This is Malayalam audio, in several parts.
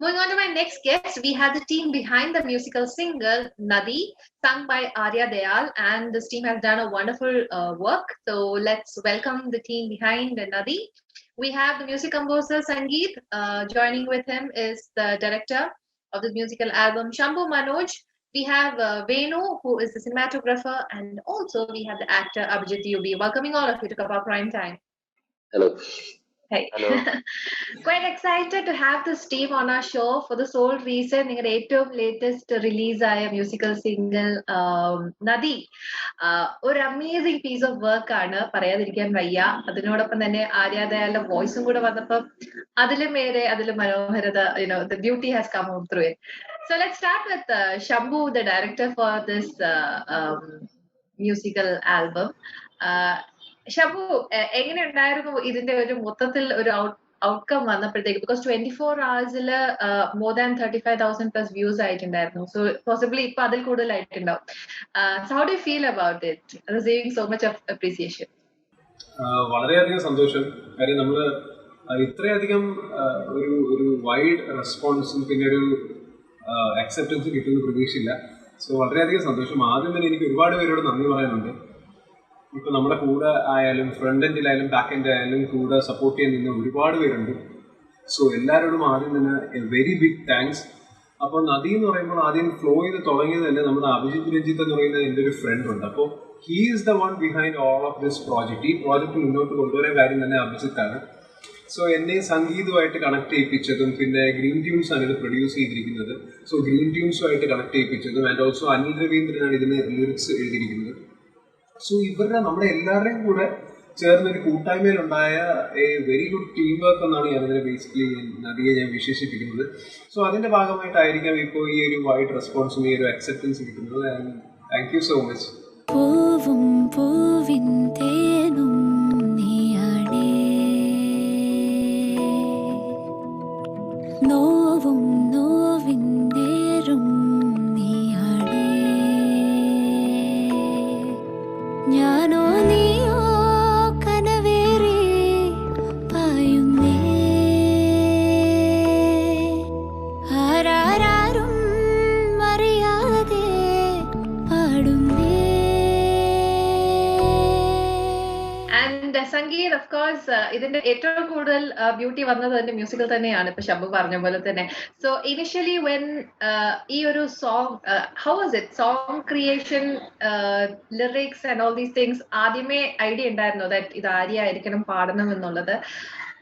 Moving on to my next guest, we have the team behind the musical single Nadi, sung by Arya Dayal, and this team has done a wonderful work. So let's welcome the team behind Nadi. We have the music composer Sangeet. Joining with him is the director of the musical album Shambhu Manoj. We have Venu, who is the cinematographer, and also we have the actor Abhijit Yubi. Welcoming all of you to Kappa Prime Time. Hello. Hey. Hello. Quite excited to have this team on our show for the sole reason നിങ്ങളുടെ ഏറ്റവും ലേറ്റസ്റ്റ് റിലീസായ മ്യൂസിക്കൽ സിംഗിൾ നദി ഒരു അമേസിംഗ് പീസ് ഓഫ് വർക്ക് ആണ് പറയാതിരിക്കാൻ വയ്യ. അതിനോടൊപ്പം തന്നെ ആര്യാദയാളുടെ വോയിസും കൂടെ വന്നപ്പം അതിലും മനോഹരത the beauty has come out through it. So let's start with Shambhu, the director for this musical album. Shabu എങ്ങനെ ഉണ്ടായിരുന്നു ഇതിന്റെ ഒരു മൊത്തത്തിൽ ഒരു ഔട്ട്കം വന്നപ്പോഴത്തേക്ക് because 24 hours more than 35,000 plus views ആയിട്ടുണ്ടായിരുന്നു. സോ പോസിബിളി ഇപ്പൊ അതിൽ കൂടുതലായിട്ടുണ്ടാവും. How do feel about it receiving so much of appreciation? വളരെയധികം സന്തോഷം. കാര്യം നമ്മൾ ഇത്രയധികം ഒരു വൈഡ് റെസ്പോൺസും പിന്നെ ഒരു അക്സെപ്റ്റൻസും കിട്ടുന്ന പ്രതീക്ഷയില്ല. സോ വളരെയധികം സന്തോഷം. ആദ്യം തന്നെ എനിക്ക് ഒരുപാട് പേരോട് നന്ദി പറയാനുണ്ട്. ഇപ്പോൾ നമ്മുടെ കൂടെ ആയാലും ഫ്രണ്ട് എൻഡിലായാലും ബാക്ക് എൻഡിലായാലും കൂടെ സപ്പോർട്ട് ചെയ്യാൻ നിന്ന് ഒരുപാട് പേരുണ്ട്. സോ എല്ലാവരോടും ആദ്യം തന്നെ വെരി ബിഗ് താങ്ക്സ്. അപ്പോൾ നദി എന്ന് പറയുമ്പോൾ ആദ്യം ഫ്ലോ ചെയ്ത് തുടങ്ങിയത് തന്നെ നമ്മുടെ അഭിജിത്ത് രഞ്ജിത്ത് എന്ന് പറയുന്ന എൻ്റെ ഒരു ഫ്രണ്ട് ഉണ്ട്. അപ്പോൾ he is the one behind all of this project. ഈ പ്രോജക്റ്റ് മുന്നോട്ട് കൊണ്ടുവരാൻ കാര്യം തന്നെ അഭിജിത്താണ്. സോ എന്നെ സംഗീതമായിട്ട് കണക്ട് ചെയ്യിപ്പിച്ചതും പിന്നെ ഗ്രീൻ ട്യൂൺസ് ആണ് ഇത് പ്രൊഡ്യൂസ് ചെയ്തിരിക്കുന്നത്. സോ ഗ്രീൻ ട്യൂൺസുമായിട്ട് കണക്ട് ചെയ്യിപ്പിച്ചതും ആൻഡ് ഓൾസോ അനിൽ രവീന്ദ്രനാണ് ഇതിന് ലിറിക്സ് എഴുതിയിരിക്കുന്നത്. സോ ഇവരുടെ നമ്മുടെ എല്ലാവരുടെയും കൂടെ ചേർന്നൊരു കൂട്ടായ്മയിലുണ്ടായ a very good team work എന്നാണ് ഞാനിതിനെ ബേസിക്കലി നദിയെ ഞാൻ വിശേഷിപ്പിക്കുന്നത്. സോ അതിൻ്റെ ഭാഗമായിട്ടായിരിക്കാം ഇപ്പോൾ ഈ ഒരു വൈഡ് റെസ്പോൺസും ഈ ഒരു അക്സെപ്റ്റൻസ് കിട്ടുന്നത്. And thank you so much. Sangeeth of course ഇതിന്റെ ഏറ്റവും കൂടുതൽ ബ്യൂട്ടി വന്നത് തന്നെ മ്യൂസിക്കൽ തന്നെയാണ്, ഇപ്പൊ ശബ്ബു പറഞ്ഞ പോലെ തന്നെ. സോ ഇനിഷ്യലി വെൻ ഈ ഒരു song how was it, song creation, lyrics and all these things, ആദ്യമേ ഐഡിയ ഉണ്ടായിരുന്നോ ദാറ്റ് ഇത് ആര്യായിരിക്കണം പാടണം എന്നുള്ളത്?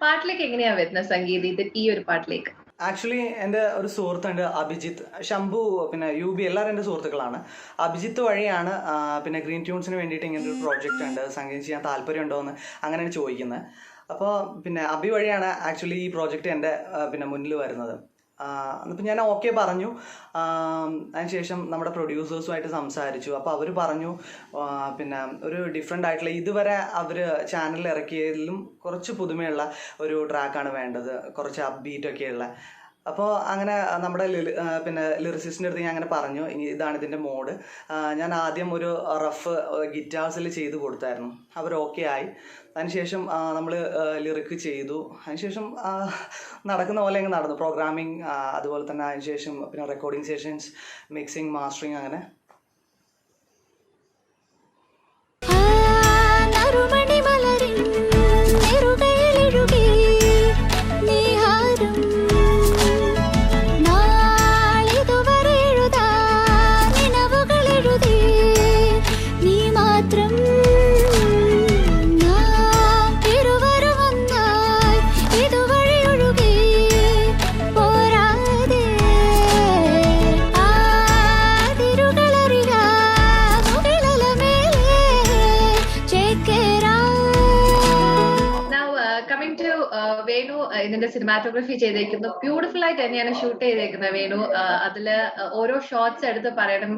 പാട്ടിലേക്ക് എങ്ങനെയാ വരുന്നത് സംഗീത് ഈ ഒരു പാട്ടിലേക്ക്? ആക്ച്വലി എൻ്റെ ഒരു സുഹൃത്തുണ്ട് അഭിജിത്ത്, ശംഭു, പിന്നെ യുബി, എല്ലാവരും എൻ്റെ സുഹൃത്തുക്കളാണ്. അഭിജിത്ത് വഴിയാണ് പിന്നെ ഗ്രീൻ ട്യൂൺസിന് വേണ്ടിയിട്ട് ഇങ്ങനെ ഒരു പ്രോജക്റ്റ് ഉണ്ട്, സംഗീതം ചെയ്യാൻ താല്പര്യമുണ്ടോ എന്ന് അങ്ങനെയാണ് ചോദിക്കുന്നത്. അപ്പോൾ പിന്നെ അഭി വഴിയാണ് ആക്ച്വലി ഈ പ്രോജക്റ്റ് എൻ്റെ പിന്നെ മുന്നിൽ വരുന്നത്. എന്നിപ്പോൾ ഞാൻ ഓക്കെ പറഞ്ഞു. അതിനുശേഷം നമ്മുടെ പ്രൊഡ്യൂസേഴ്സുമായിട്ട് സംസാരിച്ചു. അപ്പോൾ അവർ പറഞ്ഞു പിന്നെ ഒരു ഡിഫറെൻ്റ് ആയിട്ടുള്ള, ഇതുവരെ അവർ ചാനലിൽ ഇറക്കിയതിലും കുറച്ച് പുതുമയുള്ള ഒരു ട്രാക്കാണ് വേണ്ടത്, കുറച്ച് അപ്ബീറ്റൊക്കെയുള്ള. അപ്പോൾ അങ്ങനെ നമ്മുടെ പിന്നെ ലിറിസിസ്റ്റിൻ്റെ അടുത്ത് ഞാൻ അങ്ങനെ പറഞ്ഞു, ഇതാണ് ഇതിൻ്റെ മോഡ്. ഞാൻ ആദ്യം ഒരു റഫ് ഗിറ്റാർസിൽ ചെയ്ത് കൊടുത്തായിരുന്നു. അവർ ഓക്കെ ആയി. അതിനുശേഷം നമ്മൾ ലിറിക്ക് ചെയ്തു. അതിനുശേഷം നടക്കുന്ന പോലെ അങ്ങ് നടന്നു, പ്രോഗ്രാമിങ്, അതുപോലെ തന്നെ അതിനുശേഷം പിന്നെ റെക്കോർഡിങ് സെഷൻസ്, മിക്സിങ്, മാസ്റ്ററിങ്, അങ്ങനെ. വേണു ഇതിന്റെ സിനിമാറ്റോഗ്രഫി ചെയ്തേക്കുന്നു, ബ്യൂട്ടിഫുൾ ആയിട്ട് തന്നെയാണ് ഷൂട്ട് ചെയ്തേക്കുന്നത് വേണു. അതില് ഓരോ ഷോട്ട്സ് എടുത്ത് പറയണം,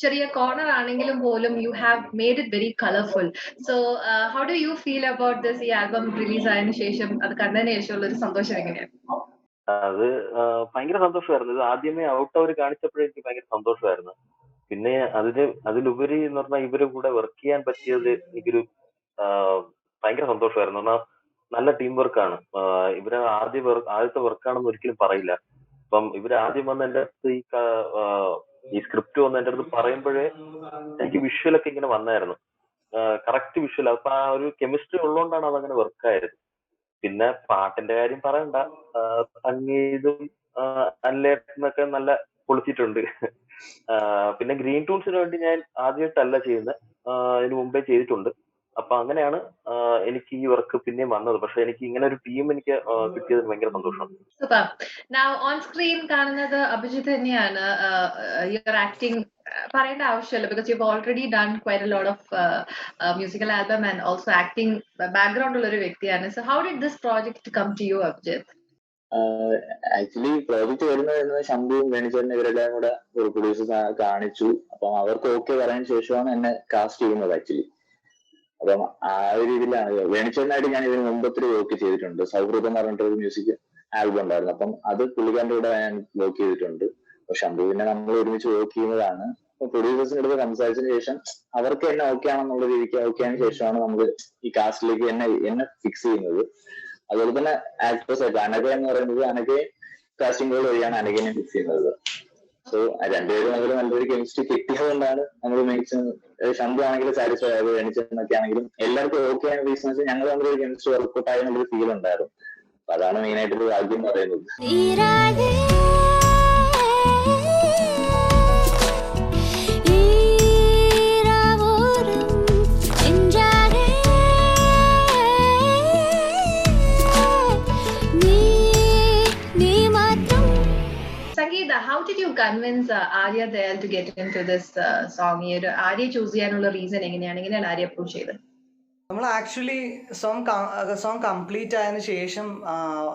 ചെറിയ കോർണർ ആണെങ്കിലും പോലും you have made it very colourful. So how do you feel about this? ഈ ആൽബം റിലീസ് ആയതിനു ശേഷം, അത് കണ്ടതിന് ശേഷമുള്ള ഒരു സന്തോഷം എങ്ങനെയാണ്? അത് ഭയങ്കര സന്തോഷമായിരുന്നു. ഇത് ആദ്യമേ ഔട്ട് അവർ കാണിച്ചപ്പോഴേ എനിക്ക് ഭയങ്കര സന്തോഷമായിരുന്നു. പിന്നെ അതിലുപരി എന്ന് പറഞ്ഞാൽ ഇവരുടെ കൂടെ വർക്ക് ചെയ്യാൻ പറ്റിയത് എനിക്കൊരു ഭയങ്കര സന്തോഷമായിരുന്നു. പറഞ്ഞാൽ നല്ല ടീം വർക്കാണ്. ഇവരെ ആദ്യത്തെ വർക്കാണെന്ന് ഒരിക്കലും പറയില്ല. അപ്പം ഇവര് ആദ്യം വന്ന് എന്റെ അടുത്ത് ഈ സ്ക്രിപ്റ്റ് വന്ന് എന്റെ അടുത്ത് പറയുമ്പോഴേ എനിക്ക് വിഷ്വലൊക്കെ ഇങ്ങനെ വന്നായിരുന്നു, കറക്റ്റ് വിഷ്വൽ. അപ്പൊ ആ ഒരു കെമിസ്ട്രി ഉള്ളതുകൊണ്ടാണ് അതങ്ങനെ വർക്കായത്. പിന്നെ പാട്ടിന്റെ കാര്യം പറയണ്ട, സംഗീതം അല്ലേട്ടനൊക്കെ നല്ല പൊളിച്ചിട്ടുണ്ട്. പിന്നെ ഗ്രീൻ ടൂൺസിന് വേണ്ടി ഞാൻ ആദ്യമായിട്ടല്ല ചെയ്യുന്നത്, ഇതിനു മുമ്പേ ചെയ്തിട്ടുണ്ട്. അപ്പൊ അങ്ങനെയാണ് എനിക്ക് ഈ വർക്ക് പിന്നെയും വന്നത്. പക്ഷെ എനിക്ക് ഇങ്ങനെ ഒരു ടീം എനിക്ക് കിട്ടിയതിൽ ഭയങ്കര സന്തോഷമാണ്. Super. Now on screen കാണുന്നത് അഭിജിത്ത് തന്നെയാണ്. Your acting പറയേണ്ട ആവശ്യമില്ല, because you've already done quite a lot of musical album and also acting background ഉള്ള ഒരു വ്യക്തിയാണ്. So how did this project come to you, Abhijit? Actually project വരുന്നത് ശംഭുവും വേണിച്ചേട്ടനും ഇവരെല്ലാം കൂടെ ഒരു പ്രൊഡ്യൂസേഴ്സ് കാണിച്ചു. അപ്പം അവർക്ക് ഓക്കെ പറയാൻ ശേഷമാണ് എന്നെ കാസ്റ്റ് ചെയ്യുന്നത് ആക്ച്വലി. അപ്പം ആ ഒരു രീതിയിലാണ് വേണിച്ചേട്ടനായിട്ട് ഞാൻ ഇതിന് മുമ്പത്തെ വർക്ക് ചെയ്തിട്ടുണ്ട്. സൗഹൃദം എന്ന് പറഞ്ഞിട്ടൊരു മ്യൂസിക് ആൽബം ഉണ്ടായിരുന്നു. അപ്പം അത് പുള്ളിക്കാരൻ്റെ കൂടെ ഞാൻ വർക്ക് ചെയ്തിട്ടുണ്ട്. അപ്പൊ ശംഭുവിനെ നമ്മൾ ഒരുമിച്ച് വർക്ക് ചെയ്യുന്നതാണ്. അപ്പൊ പ്രൊഡ്യൂസേഴ്സിന്റെ അടുത്ത് സംസാരിച്ചതിന് ശേഷം അവർക്ക് എന്നെ ഓക്കെ ആണെന്നുള്ള രീതിക്ക് ഓക്കെ ആയതിനു ശേഷമാണ് നമ്മൾ ഈ കാസ്റ്റിലേക്ക് എന്നെ ഫിക്സ് ചെയ്യുന്നത്. അതുപോലെ തന്നെ ആക്ടേഴ്സ് ആയിട്ട് അനഘ എന്ന് പറയുന്നത്, അനഘയെ കാസ്റ്റിംഗ് കോൾ വഴിയാണ് അനഘനെ ഫിക്സ് ചെയ്യുന്നത്. സോ രണ്ടുപേരും നമ്മൾ നല്ലൊരു കെമിസ്ട്രി കിട്ടിയതുകൊണ്ടാണ് നമ്മൾ ശംഭു ആണെങ്കിലും സാറ്റിസ്ഫൈ ആയത്, വേണിച്ചെന്നൊക്കെ ആണെങ്കിലും എല്ലാവർക്കും ഓക്കെ ആയ റീസൺസ് ഞങ്ങൾ തമ്മിലൊരു കെമിസ്ട്രി വർക്കൗട്ട് ആയെന്നുള്ളൊരു ഫീൽ ഉണ്ടായിരുന്നു. അപ്പൊ അതാണ് മെയിൻ ആയിട്ടൊരു ഭാഗ്യം പറയുന്നത്. Sangeeta, how did you convince Arya Dayal to get into this song? Arya choose ചെയ്യാനുള്ള റീസൺ എങ്ങനെയാണ് ആര്യ അപ്രോച്ച് ചെയ്തത്? നമ്മൾ ആക്ച്വലി സോങ് കംപ്ലീറ്റ് ആയതിനു ശേഷം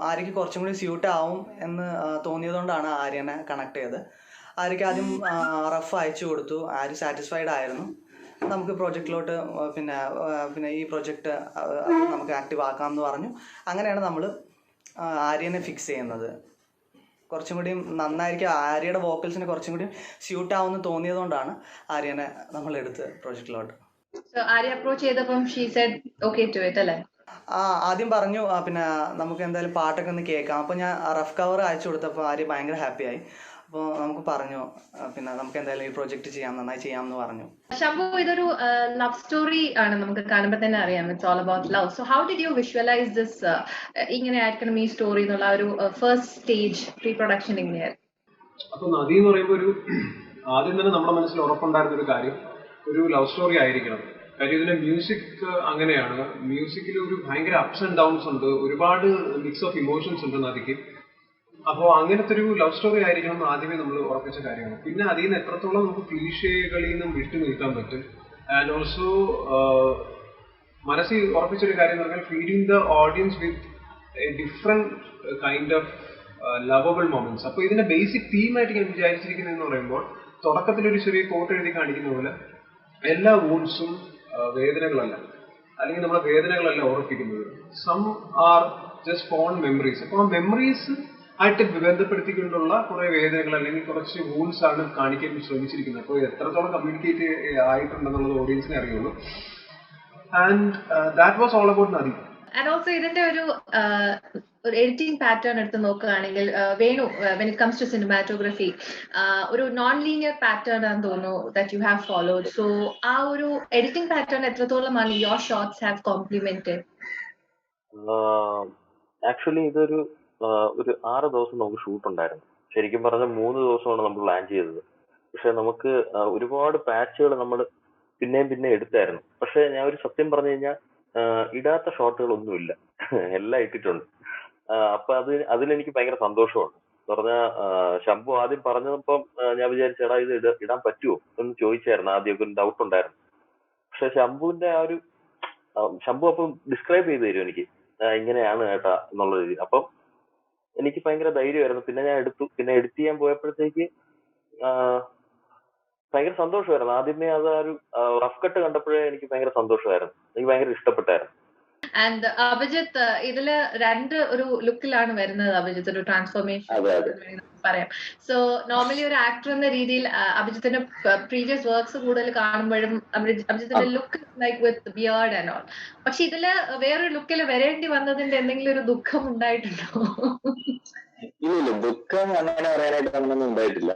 ആര്യക്ക് കുറച്ചും കൂടി സ്യൂട്ട് ആവും എന്ന് തോന്നിയതുകൊണ്ടാണ് ആര്യനെ കണക്ട് ചെയ്തത്. ആര്യക്ക് ആദ്യം റഫ് അയച്ചു കൊടുത്തു. ആര്യ സാറ്റിസ്ഫൈഡ് ആയിരുന്നു. നമുക്ക് പ്രോജക്റ്റിലോട്ട് പിന്നെ ഈ പ്രോജക്റ്റ് നമുക്ക് ആക്റ്റീവ് ആക്കാമെന്ന് പറഞ്ഞു. അങ്ങനെയാണ് നമ്മൾ ആര്യനെ ഫിക്സ് ചെയ്യുന്നത്. കുറച്ചും കൂടി നന്നായിരിക്കും, ആര്യയുടെ വോക്കൽസിന് കുറച്ചും കൂടി സ്യൂട്ട് ആവുമെന്ന് തോന്നിയതുകൊണ്ടാണ് ആര്യനെ നമ്മൾ എടുത്ത് പ്രോജക്റ്റിലോട്ട്. So Arya approach ചെയ്തപ്പം she said okay to it അല്ലേ? ആദ്യം പറഞ്ഞു പിന്നെ നമുക്ക് എന്തായാലും പാട്ടൊക്കെ ഒന്ന് കേൾക്കാം. അപ്പോൾ ഞാൻ റഫ് കവർ അയച്ചു കൊടുത്തപ്പോൾ ആര്യ ഭയങ്കര ഹാപ്പിയായി. അപ്പോൾ നമുക്ക് പറഞ്ഞു പിന്നെ നമുക്ക് എന്തായാലും ഈ പ്രോജക്റ്റ് ചെയ്യാം, നന്നായി ചെയ്യാമെന്ന് പറഞ്ഞു. ശംഭു, ഇതൊരു ലവ് സ്റ്റോറി ആണ്, നമുക്ക് കാണുമ്പോൾ തന്നെ അറിയാം. It's all about love. So how did you visualise this? ഇങ്ങനെ ആയിരിക്കണം ഈ സ്റ്റോറി എന്നുള്ള ഒരു ഫസ്റ്റ് സ്റ്റേജ് പ്രീ പ്രൊഡക്ഷൻ എങ്ങനെയായിരുന്നു? അപ്പൊ നദി എന്ന് പറയുമ്പോൾ ഒരു ആദ്യം തന്നെ നമ്മുടെ മനസ്സിൽ ഉറപ്പുണ്ടായിരുന്ന ഒരു കാര്യം ഒരു ലവ് സ്റ്റോറി ആയിരിക്കണം. കാര്യം ഇതിന്റെ മ്യൂസിക് അങ്ങനെയാണ്. മ്യൂസിക്കിൽ ഒരു ഭയങ്കര അപ്സ് ആൻഡ് ഡൗൺസ് ഉണ്ട്, ഒരുപാട് മിക്സ് ഓഫ് ഇമോഷൻസ് ഉണ്ട് നദിക്ക്. അപ്പോൾ അങ്ങനത്തെ ഒരു ലവ് സ്റ്റോറി ആയിരിക്കണം എന്ന് ആദ്യമേ നമ്മൾ ഉറപ്പിച്ച കാര്യമാണ്. പിന്നെ അതിൽ നിന്ന് എത്രത്തോളം നമുക്ക് ക്ലീഷേകളിൽ നിന്നും വിട്ടു നിൽക്കാൻ പറ്റും. ആൻഡ് ഓൾസോ മനസ്സിൽ ഉറപ്പിച്ചൊരു കാര്യം എന്ന് പറഞ്ഞാൽ feeding the audience with a different kind of lovable moments. അപ്പോൾ ഇതിന്റെ ബേസിക് തീമായിട്ട് ഞാൻ വിചാരിച്ചിരിക്കുന്നതെന്ന് പറയുമ്പോൾ തുടക്കത്തിൽ ഒരു ചെറിയ കോട്ട് എഴുതി കാണിക്കുന്ന പോലെ എല്ലാ വൂൺസും വേദനകളല്ല, അല്ലെങ്കിൽ നമ്മുടെ വേദനകളല്ല ഓർപ്പിക്കുന്നത്. Some are just fond memories. അപ്പോൾ ആ മെമ്മറീസ് ആയിട്ട് ബന്ധപ്പെടുത്തിക്കൊണ്ടുള്ള കുറെ വേദനകൾ അല്ലെങ്കിൽ കുറച്ച് വൂൺസ് ആണ് കാണിക്കാൻ ശ്രമിച്ചിരിക്കുന്നത്. അപ്പോൾ എത്രത്തോളം കമ്മ്യൂണിക്കേറ്റ് ആയിട്ടുണ്ടെന്നുള്ളത് ഓഡിയൻസിനെ അറിയുള്ളൂ. And that was all about Nadi. And also ഇതിന്റെ ഒരു എഡിറ്റിംഗ് പാറ്റേൺ എടുത്ത് നോക്കുകയാണെങ്കിൽ Venu, when it comes to cinematography ഒരു നോൺ ലീനിയർ പാറ്റേൺ ആണെന്ന് തോന്നുന്നു that you have followed. So ആ ഒരു എഡിറ്റിംഗ് പാറ്റേൺ എത്രത്തോളമാണ് your shots have complemented? Actually ഇതൊരു 6 ദിവസം നമുക്ക് ഷൂട്ട് ഉണ്ടായിരുന്നു. ശരിക്കും പറഞ്ഞാൽ 3 ദിവസമാണ് നമ്മൾ പ്ലാൻ ചെയ്തത്. പക്ഷെ നമുക്ക് ഒരുപാട് പാച്ചുകൾ നമ്മൾ പിന്നെ എടുത്തായിരുന്നു. പക്ഷെ ഞാൻ ഒരു സത്യം പറഞ്ഞു കഴിഞ്ഞാൽ ഇടാത്ത ഷോട്ടുകളൊന്നുമില്ല, എല്ലാം ഇട്ടിട്ടുണ്ട്. അപ്പൊ അതിലെനിക്ക് ഭയങ്കര സന്തോഷമുണ്ട്. പറഞ്ഞാൽ ശംഭു ആദ്യം പറഞ്ഞപ്പം ഞാൻ വിചാരിച്ചേടാ ഇത് ഇടാൻ പറ്റുമോ എന്ന് ചോദിച്ചായിരുന്നു. ആദ്യമൊക്കെ ഒരു ഡൗട്ട് ഉണ്ടായിരുന്നു. പക്ഷെ ശംഭുവിന്റെ ആ ഒരു ശംഭു അപ്പം ഡിസ്ക്രൈബ് ചെയ്ത് തരും എനിക്ക് ഇങ്ങനെയാണ് കേട്ടാ എന്നുള്ള രീതി. അപ്പം എനിക്ക് ഭയങ്കര ധൈര്യമായിരുന്നു. പിന്നെ ഞാൻ എടുത്തു. പിന്നെ എഡിറ്റ് ചെയ്യാൻ പോയപ്പോഴത്തേക്ക് ഭയങ്കര സന്തോഷമായിരുന്നു. ആദ്യമേ അത് ഒരു റഫ് കട്ട് കണ്ടപ്പോഴേ എനിക്ക് ഭയങ്കര സന്തോഷമായിരുന്നു. എനിക്ക് ഭയങ്കര ഇഷ്ടപ്പെട്ടായിരുന്നു. ആൻഡ് അഭിജിത്ത്, ഇതില് രണ്ട് ഒരു ലുക്കിലാണ് വരുന്നത്. അഭിജിത്ത് ഒരു ട്രാൻസ്ഫോർമേഷൻ പറയാം. സോ നോർമലി ഒരു ആക്ടർ എന്ന രീതിയിൽ അഭിജിത്തിന്റെ പ്രീവിയസ് വർക്ക്സ് കൂടുതൽ കാണുമ്പോഴും അഭിജിത്തിന്റെ look like with beard and all. പക്ഷെ ഇതില് വേറൊരു ലുക്കിൽ വരേണ്ടി വന്നതിന്റെ എന്തെങ്കിലും ഒരു ദുഃഖം ഉണ്ടായിട്ടുണ്ടോ? ഇല്ല, ദുഃഖം അങ്ങനെ പറയാനായിട്ട് അങ്ങനൊന്നും ഉണ്ടായിട്ടില്ല.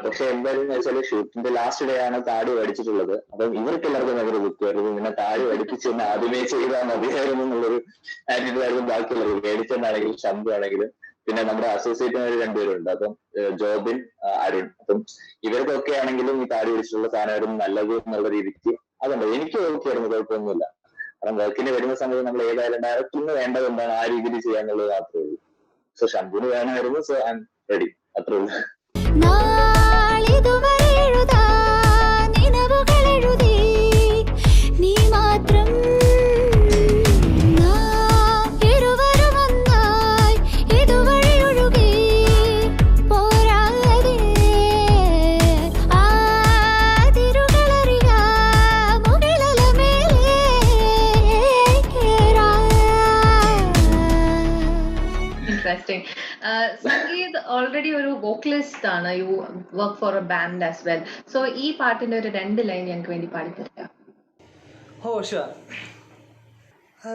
പക്ഷെ എന്തായാലും വെച്ചാല് ഷൂട്ടിന്റെ ലാസ്റ്റ് ഡേ ആണ് താടി പഠിച്ചിട്ടുള്ളത്. അപ്പം ഇവർക്ക് എല്ലാവർക്കും ഭയങ്കര ദുഃഖമായിരുന്നു. പിന്നെ താടി പഠിപ്പിച്ച് തന്നെ ആദ്യമേ ചെയ്താൽ മതിയായിരുന്നു എന്നുള്ളൊരു ആറ്റിറ്റ്യൂഡ് ആയിരുന്നു ബാക്കിയുള്ളത്. മേടിച്ചെന്നാണെങ്കിലും ശംഭു ആണെങ്കിലും പിന്നെ നമ്മുടെ അസോസിയേറ്റുമാർ രണ്ടുപേരുണ്ട്. അപ്പം ജോബിൻ, അരുൺ. അപ്പം ഇവർക്കൊക്കെ ആണെങ്കിലും ഈ താടി പിടിച്ചിട്ടുള്ള സാധനമായിരുന്നു നല്ലത് എന്നുള്ള രീതിക്ക് അതുണ്ട്. എനിക്ക് ഓക്കെ ആയിരുന്നു, കുഴപ്പമൊന്നുമില്ല. കാരണം വർക്കിന് വരുന്ന സമയത്ത് നമ്മൾ ഏതായാലും ഡയറക്ടറിന് വേണ്ടത് എന്താണ് ആ രീതിയിൽ ചെയ്യാന്നുള്ളത് മാത്രമേ ഉള്ളൂ. സോ ശംഭുവിന് വേണമായിരുന്നു. സോ ഐ എം റെഡി, അത്രേ ഉള്ളൂ. Interesting. Sangeet already ഒരു വോക്കലിസ്റ്റ് ആണ്. You work for A band as well. So ഈ പാട്ടിന്റെ ഒരു 2 ലൈൻ ഞങ്ങൾക്ക് വേണ്ടി പാടിത്തരാം. ഓ ഷുവർ.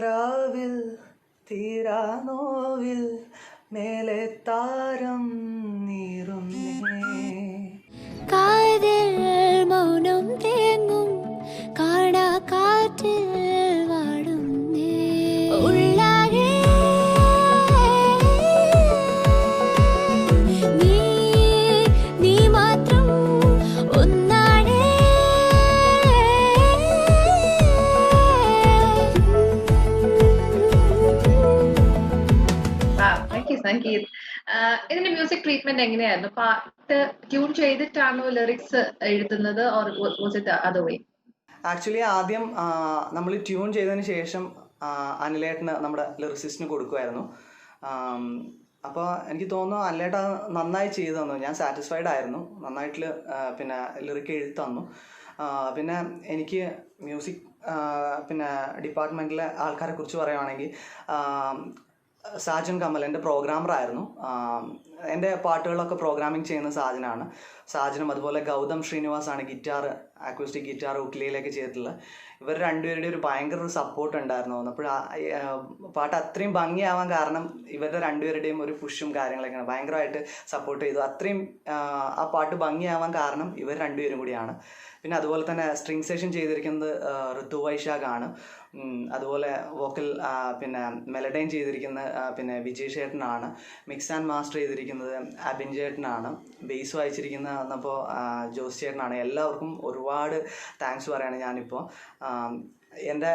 രാവിൽ തീരാ നോവിൽ മേലെ താരം നീറുന്നേ, കാതിൽ മൗനം തേങ്ങും കാണാ കാറ്റിൽ വാടുന്നേ, ഉള്ളാകെ നീ മാത്രം ഒന്നാണേ. സംഗീത്, ഇതിന്റെ മ്യൂസിക് ട്രീറ്റ്മെന്റ് എങ്ങനെയായിരുന്നു? പാട്ട് ട്യൂൺ ചെയ്തിട്ടാണോ ലിറിക്സ് എഴുതുന്നത്, or was it other way? Actually ആദ്യം നമ്മൾ ട്യൂൺ ചെയ്തതിന് ശേഷം അനിലേട്ടന് നമ്മുടെ ലിറിസിസ്റ്റിന് കൊടുക്കുമായിരുന്നു. അപ്പോൾ എനിക്ക് തോന്നുന്നു അനിലേട്ട നന്നായി ചെയ്തു തന്നു. ഞാൻ സാറ്റിസ്ഫൈഡ് ആയിരുന്നു. നന്നായിട്ട് പിന്നെ ലിറിക്ക് എഴുതി തന്നു. പിന്നെ എനിക്ക് മ്യൂസിക് പിന്നെ ഡിപ്പാർട്ട്മെൻറ്റിലെ ആൾക്കാരെ കുറിച്ച് പറയുവാണെങ്കിൽ സാജൻ കമൽ എൻ്റെ പ്രോഗ്രാമറായിരുന്നു. എൻ്റെ പാട്ടുകളൊക്കെ പ്രോഗ്രാമിങ് ചെയ്യുന്ന സാജനാണ്. സാജനും അതുപോലെ ഗൗതം ശ്രീനിവാസാണ് ഗിറ്റാർ, അക്യൂസ്റ്റിക് ഗിറ്റാർ, ഉക്കിലയിലൊക്കെ ചെയ്തിട്ടുള്ളത്. ഇവർ രണ്ടുപേരുടെ ഒരു ഭയങ്കര ഒരു സപ്പോർട്ട് ഉണ്ടായിരുന്നു. അപ്പോൾ പാട്ട് അത്രയും ഭംഗിയാവാൻ കാരണം ഇവരുടെ രണ്ടുപേരുടെയും ഒരു പുഷും കാര്യങ്ങളൊക്കെയാണ്. ഭയങ്കരമായിട്ട് സപ്പോർട്ട് ചെയ്തു. അത്രയും ആ പാട്ട് ഭംഗിയാവാൻ കാരണം ഇവർ രണ്ടുപേരും കൂടിയാണ്. പിന്നെ അതുപോലെ തന്നെ സ്ട്രിങ് സെഷൻ ചെയ്തിരിക്കുന്നത് ഋതു വൈശാഖാണ്. അതുപോലെ വോക്കൽ പിന്നെ മെലഡൈൻ ചെയ്തിരിക്കുന്നത് പിന്നെ വിജയ് ചേട്ടനാണ്. മിക്സ് ആൻഡ് മാസ്റ്റർ ചെയ്തിരിക്കുന്നത് അബിൻ ചേട്ടനാണ്. ബേസ് വായിച്ചിരിക്കുന്ന അപ്പോൾ ജോസ് ചേട്ടനാണ്. എല്ലാവർക്കും ഒരുപാട് താങ്ക്സ് പറയാണ് ഞാനിപ്പോൾ. എൻ്റെ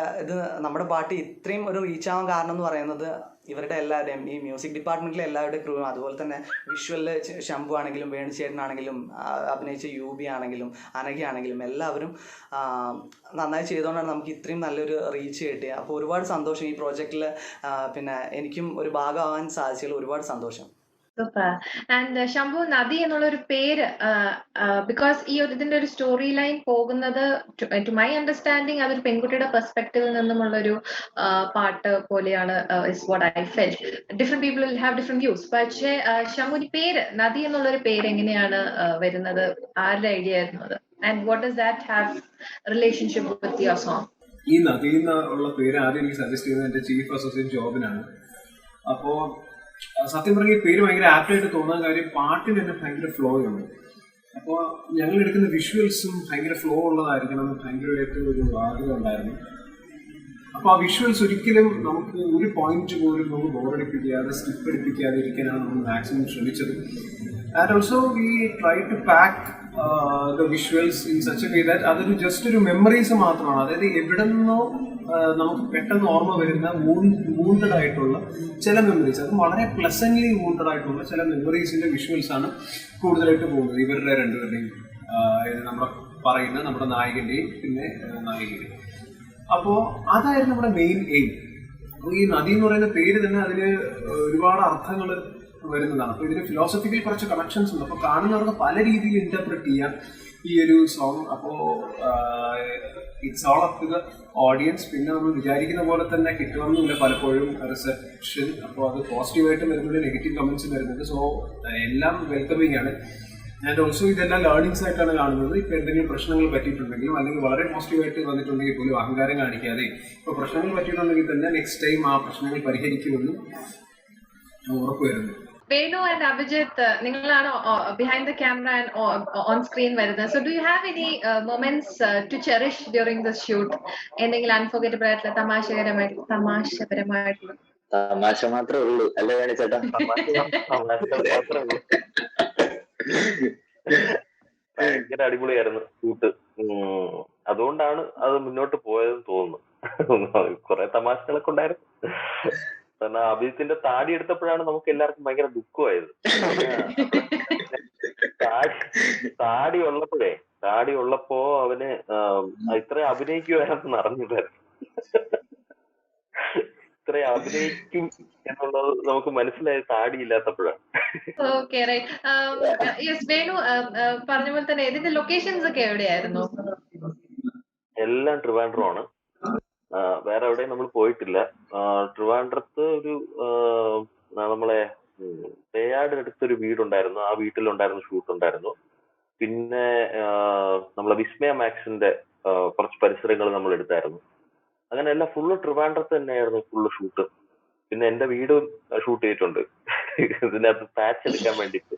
നമ്മുടെ പാട്ട് ഇത്രയും ഒരു റീച്ചാവാൻ കാരണം എന്ന് പറയുന്നത് ഇവരുടെ എല്ലാവരുടെയും, ഈ മ്യൂസിക് ഡിപ്പാർട്ട്മെൻറ്റിലെ എല്ലാവരുടെയും ക്രൂവും, അതുപോലെ തന്നെ വിഷ്വലിൽ ശംഭു ആണെങ്കിലും വേണുചേട്ടനാണെങ്കിലും അഭിനയിച്ച യൂബി ആണെങ്കിലും അനഘ ആണെങ്കിലും എല്ലാവരും നന്നായി ചെയ്തുകൊണ്ടാണ് നമുക്ക് ഇത്രയും നല്ലൊരു റീച്ച് കിട്ടിയത്. അപ്പോൾ ഒരുപാട് സന്തോഷം ഈ പ്രോജക്റ്റിൽ പിന്നെ എനിക്കും ഒരു ഭാഗമാവാൻ സാധിച്ചതിൽ ഒരുപാട് സന്തോഷം. സൂപ്പർ. ആൻഡ് ശംഭു, നദി എന്നുള്ള ഒരു പേര്, ബിക്കോസ് ഈ ഒരു ഇതിന്റെ ഒരു സ്റ്റോറി ലൈൻ പോകുന്നത് ടു മൈ അണ്ടർസ്റ്റാൻഡിങ് അതൊരു പെൺകുട്ടിയുടെ പെർസ്പെക്റ്റീവിൽ നിന്നുമുള്ളൊരു പാട്ട് പോലെയാണ്. Is what I felt. Different people will have different views. പക്ഷേ ശംഭുവിന്റെ പേര്, നദി എന്നുള്ളൊരു പേര് എങ്ങനെയാണ് വരുന്നത്? ആരുടെ ഐഡിയ ആയിരുന്നു അത്? And what does that have relationship with your song? ഈ നദി എന്നുള്ള പേര് ആദ്യം എനിക്ക് സജസ്റ്റ് ചെയ്തത് എൻ്റെ ചീഫ് അസോസിയേറ്റ് ജോബിനാണ്. അപ്പോൾ സത്യം പറഞ്ഞ ഈ പേര് ഭയങ്കര ആപ്റ്റായിട്ട് തോന്നാൻ കാര്യം പാട്ടിന് തന്നെ ഭയങ്കര ഫ്ലോ ഉണ്ട്. അപ്പോൾ ഞങ്ങൾ എടുക്കുന്ന വിഷ്വൽസും ഭയങ്കര ഫ്ലോ ഉള്ളതായിരിക്കണം എന്ന് ഭയങ്കരമായിട്ട് ഒരു ആഗ്രഹം ഉണ്ടായിരുന്നു. അപ്പോൾ ആ വിഷ്വൽസ് ഒരിക്കലും നമുക്ക് ഒരു പോയിന്റ് പോലും നമുക്ക് ബോറടിപ്പിക്കാതെ സ്കിപ്പ് അടിപ്പിക്കാതെ ഇരിക്കാനാണ് നമ്മൾ മാക്സിമം ശ്രമിച്ചത്. And also we try to pack the visuals in such a way that അതൊരു ജസ്റ്റ് ഒരു മെമ്മറീസ് മാത്രമാണ്. അതായത് എവിടെ നിന്നോ നമുക്ക് പെട്ടെന്ന് ഓർമ്മ വരുന്ന വൂണ്ടഡ് ആയിട്ടുള്ള ചില മെമ്മറീസ്, അത് വളരെ പ്ലസന്റ്ലി വൂണ്ടഡ് ആയിട്ടുള്ള ചില മെമ്മറീസിന്റെ വിഷ്വൽസ് ആണ് കൂടുതലായിട്ട് പോകുന്നത്. ഇവരുടെ രണ്ടുപേരുടെയും നമ്മൾ പറയുന്ന നമ്മുടെ നായകന്റെയും പിന്നെ നായികയുടെയും. അപ്പോൾ അതായിരുന്നു നമ്മുടെ മെയിൻ എയിം. അപ്പോൾ ഈ നദി എന്ന് പറയുന്ന പേര് തന്നെ അതിന് ഒരുപാട് അർത്ഥങ്ങൾ വരുന്നതാണ്. അപ്പോൾ ഇതിന് ഫിലോസഫിക്കൽ കുറച്ച് കണക്ഷൻസ് ഉണ്ട്. അപ്പോൾ കാണുന്നവർക്ക് പല രീതിയിൽ ഇന്റർപ്രറ്റ് ചെയ്യാം. ഈ ഒരു സോങ്. അപ്പോൾ it's all up to the audience. പിന്നെ നമ്മൾ വിചാരിക്കുന്ന പോലെ തന്നെ കിട്ടുമെന്നില്ല പലപ്പോഴും റിസെപ്ഷൻ. അപ്പോൾ അത് പോസിറ്റീവായിട്ടും വരുന്നുണ്ട്, നെഗറ്റീവ് കമൻസും വരുന്നുണ്ട്. സോ എല്ലാം വെൽക്കമിങ് ആണ്. ആൻഡ് ഓൾസോ ഇതെല്ലാം ലേണിങ്സ് ആയിട്ടാണ് കാണുന്നത്. ഇപ്പോൾ എന്തെങ്കിലും പ്രശ്നങ്ങൾ പറ്റിയിട്ടുണ്ടെങ്കിലും അല്ലെങ്കിൽ വളരെ പോസിറ്റീവായിട്ട് വന്നിട്ടുണ്ടെങ്കിൽ പോലും അഹങ്കാരം കാണിക്കാതെ ഇപ്പോൾ പ്രശ്നങ്ങൾ പറ്റിയിട്ടുണ്ടെങ്കിൽ തന്നെ നെക്സ്റ്റ് ടൈം ആ പ്രശ്നങ്ങൾ പരിഹരിക്കുമെന്നും ഉറപ്പ് വരുന്നു. Venu and Abhijit, നിങ്ങളാണ് behind the camera and on screen വരുന്നത്. So do you have any moments to cherish during the shoot? എന്തെങ്കിലും unforgettable ആയിട്ടുള്ള തമാശപരമായിട്ടുള്ള? തമാശ മാത്രമേ ഉള്ളൂ അല്ലേ ചേട്ടാ? ഭയങ്കര അടിപൊളിയായിരുന്നു ഷൂട്ട്. അതുകൊണ്ടാണ് അത് മുന്നോട്ട് പോയതെന്ന് തോന്നുന്നു. കുറെ തമാശകളൊക്കെ ഉണ്ടായിരുന്നു. കാരണം അഭിജിത്തിന്റെ താടി എടുത്തപ്പോഴാണ് നമുക്ക് എല്ലാവർക്കും ഭയങ്കര ദുഃഖമായത്. താടി ഉള്ളപ്പോ അവന് ഇത്ര അഭിനയിക്കുവായിരുന്നു അറിഞ്ഞില്ലായിരുന്നു. ഇത്ര അഭിനയിക്കും എന്നുള്ളത് നമുക്ക് മനസ്സിലായത് താടി ഇല്ലാത്തപ്പോഴാണ്. Okay right. യെസ് വേണു പറഞ്ഞ പോലെ തന്നെ ഇതിന്റെ ലൊക്കേഷൻസ് ഒക്കെ എവിടെയായിരുന്നു? എല്ലാം ട്രിവാൻഡ്രം. വേറെ എവിടെയും നമ്മൾ പോയിട്ടില്ല. ട്രിവാൻഡ്രത്ത് ഒരു നമ്മളെ പേയാട് അടുത്തൊരു വീടുണ്ടായിരുന്നു, ആ വീട്ടിലുണ്ടായിരുന്നു ഷൂട്ട് ഉണ്ടായിരുന്നു. പിന്നെ നമ്മളെ വിസ്മയ മാക്സിന്റെ കുറച്ച് പരിസരങ്ങൾ നമ്മൾ എടുത്തായിരുന്നു. അങ്ങനെ എല്ലാം ഫുള്ള് ട്രിവാൻഡ്രത്ത് തന്നെയായിരുന്നു ഫുള്ള് ഷൂട്ട്. പിന്നെ എന്റെ വീട് ഷൂട്ട് ചെയ്തിട്ടുണ്ട് ഇതിനകത്ത് പാച്ച് എടുക്കാൻ വേണ്ടിട്ട്.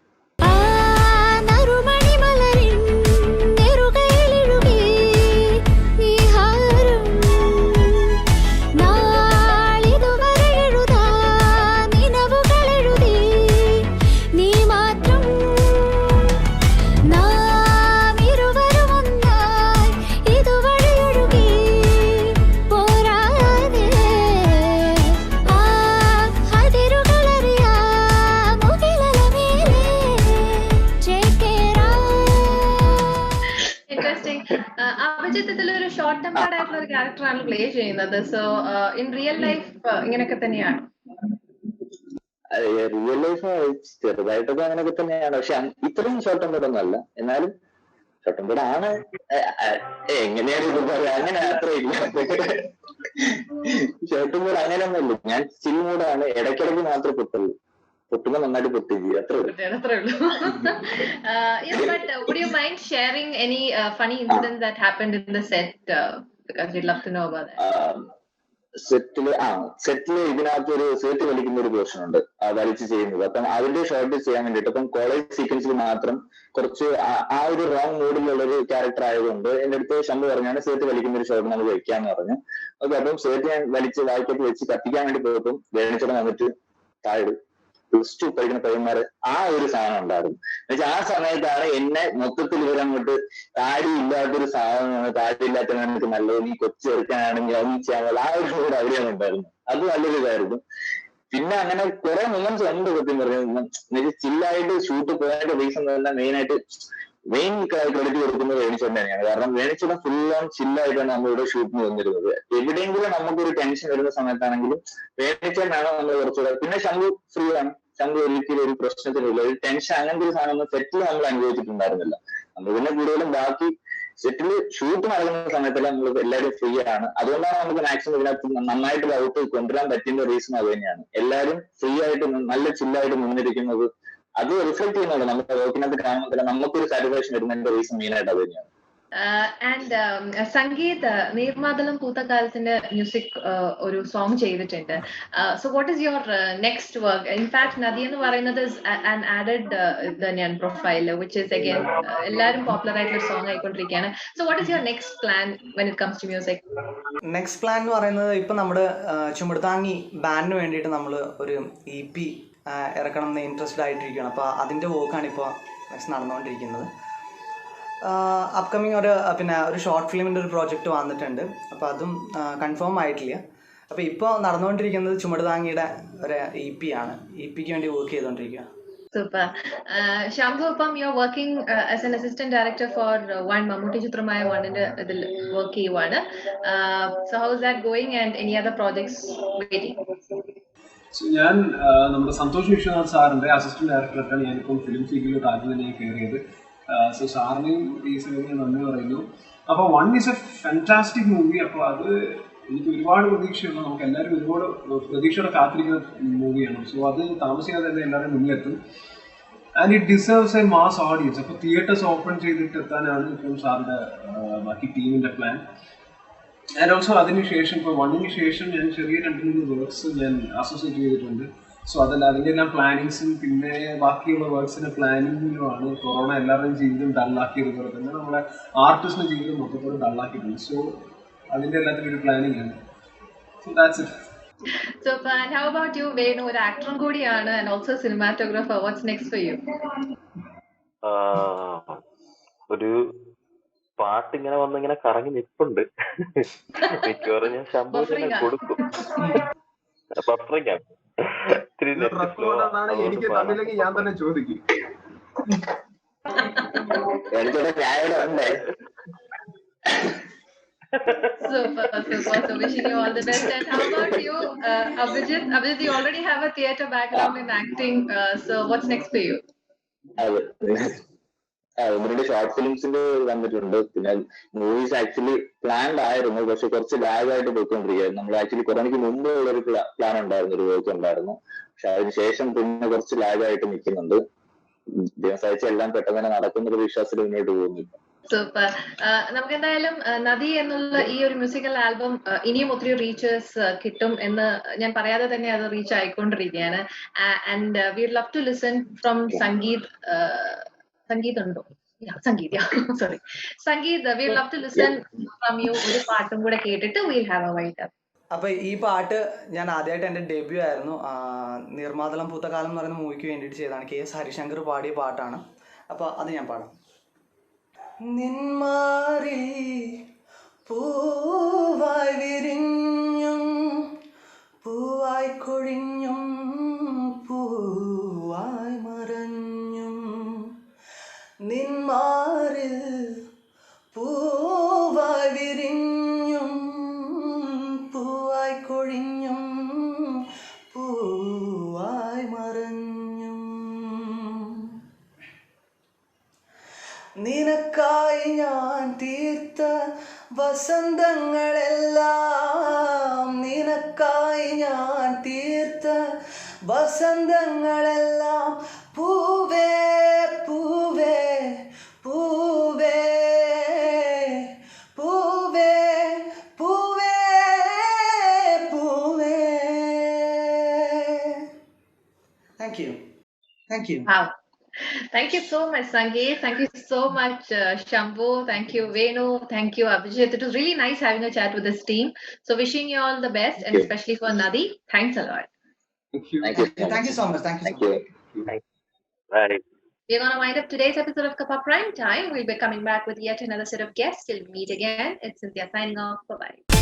ഇതിലൊരു ഷോർട്ട് ടെമ്പേർഡ് ആയിട്ടുള്ള ഒരു ക്യാരക്ടറാണ് പ്ലേ ചെയ്യുന്നത്. സോ ഇൻ റിയൽ ലൈഫ് ഇങ്ങനെയൊക്കെ തന്നെയാണ്? റിയൽ ലൈഫ് ചെറുതായിട്ടൊക്കെ അങ്ങനെയൊക്കെ തന്നെയാണ്. പക്ഷെ ഇത്രയും ഷോർട്ട് ടെമ്പേർഡ് ഒന്നും അല്ല. എന്നാലും ഷോർട്ട് ടെമ്പേർഡ് ആണ്. എങ്ങനെയാണ് ഇത് പറയാ? അങ്ങനെ അത്രയില്ല. ഷോർട്ട് ടെമ്പേർഡ് അങ്ങനെയൊന്നും ഇല്ല. ഞാൻ ചിൽ മൂടാണ്. ഇടയ്ക്കിടയ്ക്ക് മാത്രമേ പൊട്ടുള്ളൂ. പൊട്ടുമ്പോൾ നന്നായിട്ട് പൊട്ടിക്കുക, അത്രേ ഉള്ളൂ. But would you mind sharing any funny incidents that happened in the set? Because we'd love to know about that. സെറ്റില് ഇതിനകത്ത് ഒരു സീറ്റ് വലിക്കുന്ന ഒരു പോർഷൻ ഉണ്ട്, വലിച്ച് ചെയ്യുന്നത്. അപ്പം അതിന്റെ ഷോർട്ട് ചെയ്യാൻ വേണ്ടിട്ട് അപ്പം കോളേജ് സീക്വൻസിൽ മാത്രം കുറച്ച് ആ ഒരു റോങ് മൂഡിലുള്ള ഒരു ക്യാരക്ടർ ആയതുകൊണ്ട് എന്റെ അടുത്ത് ശമ്പു പറഞ്ഞാണ് സീറ്റ് വലിക്കുന്ന ഒരു ഷോർട്ട് നമുക്ക് വെക്കാന്ന് പറഞ്ഞു. ഓക്കെ, അപ്പം സീറ്റ് ഞാൻ വലിച്ച് വായിക്കത്ത് വെച്ച് കത്തിക്കാൻ വേണ്ടി പോയപ്പം വേണിച്ചോടെ വന്നിട്ട് താഴെ പ്ലസ് പഠിക്കുന്ന പയ്യന്മാര് ആ ഒരു സാധനം ഉണ്ടായിരുന്നു. എന്നുവെച്ചാൽ ആ സമയത്താണ് എന്നെ മൊത്തത്തിൽ ഇവരങ്ങോട്ട് താടി ഇല്ലാത്തൊരു സാധനമാണ്, താടി ഇല്ലാത്തതാണ് എനിക്ക് നല്ലത്, നീ കൊച്ചു ചെറുക്കാനാണെങ്കിൽ ഒന്നും ചെയ്യാൻ ആ ഒരു കൂടെ അവിടെയാണ് ഉണ്ടായിരുന്നു. അത് നല്ലൊരു ഇതായിരുന്നു. പിന്നെ അങ്ങനെ കുറെ മൊമെന്റ്സ് ഉണ്ട് സത്യം പറയുന്നത്. ചില്ലായിട്ട് ഷൂട്ട് പോകാനായിട്ട് റീസൺ തന്നെ മെയിൻ ക്രെഡിറ്റ് കൊടുക്കുന്നത് വേണിച്ചേട്ടൻ തന്നെയാണ്. കാരണം വേണിച്ചേട്ടൻ ഫുൾ ഓൺ ചില്ലായിട്ടാണ് നമ്മളിവിടെ ഷൂട്ടിന് വന്നിരുന്നത്. എവിടെയെങ്കിലും നമുക്കൊരു ടെൻഷൻ വരുന്ന സമയത്താണെങ്കിലും വേണിച്ചേട്ടനാണ് നമ്മൾ കുറച്ചുകൂടെ. പിന്നെ ശംഭു ഫ്രീ ആണ്. ശംഭു ഒരിക്കലും ഒരു പ്രശ്നത്തിനില്ല. ഒരു ടെൻഷൻ അങ്ങനത്തെ ഒരു സാധനം സെറ്റിൽ നമ്മൾ അനുഭവിച്ചിട്ടുണ്ടായിരുന്നില്ല. നമ്മൾ പിന്നെ കൂടുതലും ബാക്കി സെറ്റില് ഷൂട്ട് നടക്കുന്ന സമയത്തെല്ലാം നമ്മൾ എല്ലാവരും ഫ്രീ ആണ്. അതുകൊണ്ടാണ് നമുക്ക് മാക്സിമം ഇതിനകത്ത് നന്നായിട്ട് ഔട്ട് കൊണ്ടുവരാൻ പറ്റുന്ന റീസൺ അത് തന്നെയാണ്. എല്ലാവരും ഫ്രീ ആയിട്ട് നല്ല ചില്ലായിട്ട് നിന്നിരിക്കുന്നത് അത് റിഫ്ലക്ട് ചെയ്യുന്നുണ്ട് നമ്മുടെ വർക്കിനകത്ത് കാണുമ്പോൾ തന്നെ നമുക്കൊരു സാറ്റിസ്ഫാക്ഷൻ വരുന്നതിന്റെ റീസൺ മെയിൻ ആയിട്ട് അത് തന്നെയാണ്. ആൻഡ് സംഗീത് നീർമാതളം പൂത്തക്കാലത്തിന്റെ മ്യൂസിക് ഒരു സോങ് ചെയ്തിട്ടുണ്ട്. So what is your next work? In fact നദി എന്ന് പറയുന്നത് ആൻ ആഡഡ് തന്നെയാണ് പ്രൊഫൈൽ, വിച്ച് ഈസ് അഗൈൻ എല്ലാവരും പോപ്പുലർ ആയിട്ടുള്ള ഒരു സോങ് ആയിക്കൊണ്ടിരിക്കുകയാണ്. So what is your next plan when it comes to music? Next plan എന്ന് പറയുന്നത് ഇപ്പം നമ്മുടെ ചുമടുതാങ്ങി ബാൻഡിന് വേണ്ടിയിട്ട് നമ്മൾ ഒരു EP ഇറക്കണം എന്ന് ഇൻട്രസ്റ്റഡ് ആയിട്ടിരിക്കുകയാണ്. അപ്പോൾ അതിൻ്റെ വർക്കാണ് ഇപ്പോൾ നെക്സ്റ്റ് നടന്നുകൊണ്ടിരിക്കുന്നത്. അപ്കമിങ് ഒരു ഷോർട്ട് ഫിലിമിൻ്റെ ഒരു പ്രോജക്റ്റ് വന്നിട്ടുണ്ട്. അപ്പോൾ അതും കൺഫേം ആയിട്ടില്ല. അപ്പോൾ ഇപ്പോൾ നടന്നുകൊണ്ടിരിക്കുന്നത് ചുമടുതാങ്ങിയുടെ ഒരു EP ആണ്. EPക്ക് വേണ്ടി വർക്ക് ചെയ്തുകൊണ്ടിരിക്കുക. സൂപ്പർ. ശംഭു, ഇപ്പം you are working as an assistant director four one Mammootty ചിത്രമായ വണ്ണിന്റെ ഇതിൽ വർക്ക് ചെയ്യുവാണ്. So how is that going and any other projects waiting? ഞാൻ നമ്മുടെ സന്തോഷ് വിശ്വനാഥ് സാറിന്റെ അസിസ്റ്റന്റ് ഡയറക്ടറായിട്ടാണ് ഞാനിപ്പം ഫിലിം ഫീൽഡിലോട്ട് ആദ്യം തന്നെ കയറിയത്. സോ സാറിനെയും ഈ സിനിമയിൽ നന്ദി പറയുന്നു. അപ്പോൾ 1 ഈസ് എ ഫാന്റാസ്റ്റിക് മൂവി. അപ്പോൾ അത് എനിക്ക് ഒരുപാട് പ്രതീക്ഷയുള്ള, നമുക്ക് എല്ലാവരും ഒരുപാട് പ്രതീക്ഷയോടെ കാത്തിരിക്കുന്ന മൂവിയാണ്. സോ അത് താമസിയാതെ തന്നെ എല്ലാവരും മുന്നിലെത്തും. And it deserves a mass audience. അപ്പോൾ തിയേറ്റേഴ്സ് ഓപ്പൺ ചെയ്തിട്ട് എത്താനാണ് ഇപ്പം സാറിൻ്റെ ബാക്കി ടീമിൻ്റെ പ്ലാൻ. ആൻഡ് ഓൾസോ അതിനുശേഷം ഇപ്പോൾ 1-ന് ശേഷം ഞാൻ ചെറിയ 2-3 വർക്ക്സ് ഞാൻ അസോസിയേറ്റ് ചെയ്തിട്ടുണ്ട്. സോ അതല്ല, അതിൻ്റെ എല്ലാം പ്ലാനിങ്സും പിന്നെ ബാക്കിയുള്ള വർക്ക്സിൻ്റെ പ്ലാനിങ്ങിലുമാണ് കൊറോണ എല്ലാവരുടെയും ജീവിതം ഡള്ളാക്കിയത് പോലെ തന്നെ നമ്മുടെ ആർട്ടിസ്റ്റിൻ്റെ ജീവിതം മൊത്തത്തോടെ ഡള്ളാക്കിയിട്ടുണ്ട്. സോ അതിൻ്റെ എല്ലാത്തിനും ഒരു പ്ലാനിങ് ആണ്. So that's it. So, and how about you, Venu? ഒരു ആക്ടറും കൂടിയാണ് and also cinematographer. What's next for you? ഒരു പാട്ട് ഇങ്ങനെ വന്നിങ്ങനെ കറങ്ങി നിൽപ്പുണ്ട്. മിക്കവാറും ഞാൻ ശമ്പൂരിനെ കൊടുക്കും. ബഫറിങ്ങാണ്. എനിക്ക് തന്നില്ലെങ്കിൽ ഞാൻ തന്നെ ചോദിക്കും. Super. So wishing you all the best. And how about you, Abhijit? Abhijit, you already have a theatre background in acting. So what's next for you? ഒന്ന് 2 ഷോർട്ട് ഫിലിംസിന്റെ വന്നിട്ടുണ്ട്. പിന്നെ മൂവീസ് ആക്ച്വലി പ്ലാൻഡ് ആയിരുന്നു, പക്ഷെ കുറച്ച് ലാഗായിട്ട് പോയിക്കൊണ്ടിരിക്കുകയായിരുന്നു. നമ്മൾ ആക്ച്വലി കൊറോണയ്ക്ക് മുമ്പ് ഒരു പ്ലാൻ ഉണ്ടായിരുന്നു, ഒരു വർക്ക് ഉണ്ടായിരുന്നു. പക്ഷെ അതിനുശേഷം പിന്നെ കുറച്ച് ലാഗായിട്ട് നിൽക്കുന്നുണ്ട്. ദിവസാഴ്ച എല്ലാം പെട്ടെന്ന് തന്നെ നടക്കുന്നൊരു വിശ്വാസത്തിൽ മുന്നോട്ട് പോകുന്നില്ല. സൂപ്പർ. നമുക്ക് എന്തായാലും നദി എന്നുള്ള ഈ ഒരു മ്യൂസിക്കൽ ആൽബം ഇനിയും ഒത്തിരി റീച്ചേഴ്സ് കിട്ടും എന്ന് ഞാൻ പറയാതെ തന്നെ അത് റീച്ച് ആയിക്കൊണ്ടിരിക്കുകയാണ്. And we love to listen from Sangeeth. Sangeeth ഉണ്ടോ? Sangeeth, sorry Sangeeth, we love to listen from you. ഒരു പാട്ടും കൂടെ കേട്ടിട്ട് will have a wind up. അപ്പോൾ ഈ പാട്ട് ഞാൻ ആദ്യമായിട്ട് എൻ്റെ ഡെബ്യൂ ആയിരുന്നു. നീർമാതളം പൂത്തകാലം എന്ന് പറയുന്ന മൂവിക്ക് വേണ്ടിയിട്ട് ചെയ്തതാണ്. KS ഹരിശങ്കർ പാടിയ പാട്ടാണ്. അപ്പോൾ അത് ഞാൻ പാടാം. നിന്മാറി പൂവായി വിരിഞ്ഞും പൂവായി കൊഴിഞ്ഞും പൂവായി മറഞ്ഞും, നിന്മാറിൽ പൂവായി വിരിഞ്ഞും പൂവായി കൊഴിഞ്ഞും പൂവായി മറഞ്ഞും, നിനക്കായി ഞാൻ തീർത്ത വസന്തങ്ങളെല്ലാം, നിനക്കായി ഞാൻ തീർത്ത വസന്തങ്ങളെല്ലാം പൂവേ പൂവേ പൂവേ പൂവേ പൂവേ പൂവേ. Thank you. Thank you. Wow. Thank you so much, Sangeet. Thank you so much, Shambhu. Thank you, Venu. Thank you, Abhijit. It was really nice having a chat with this team. So wishing you all the best, and especially for Nadi. Thanks a lot. Thank you. Thank you so much. Thank you so much. Bye. We're going to wind up today's episode of Kappa Prime Time. We'll be coming back with yet another set of guests. Till we meet again, it's Cynthia signing off. Bye-bye.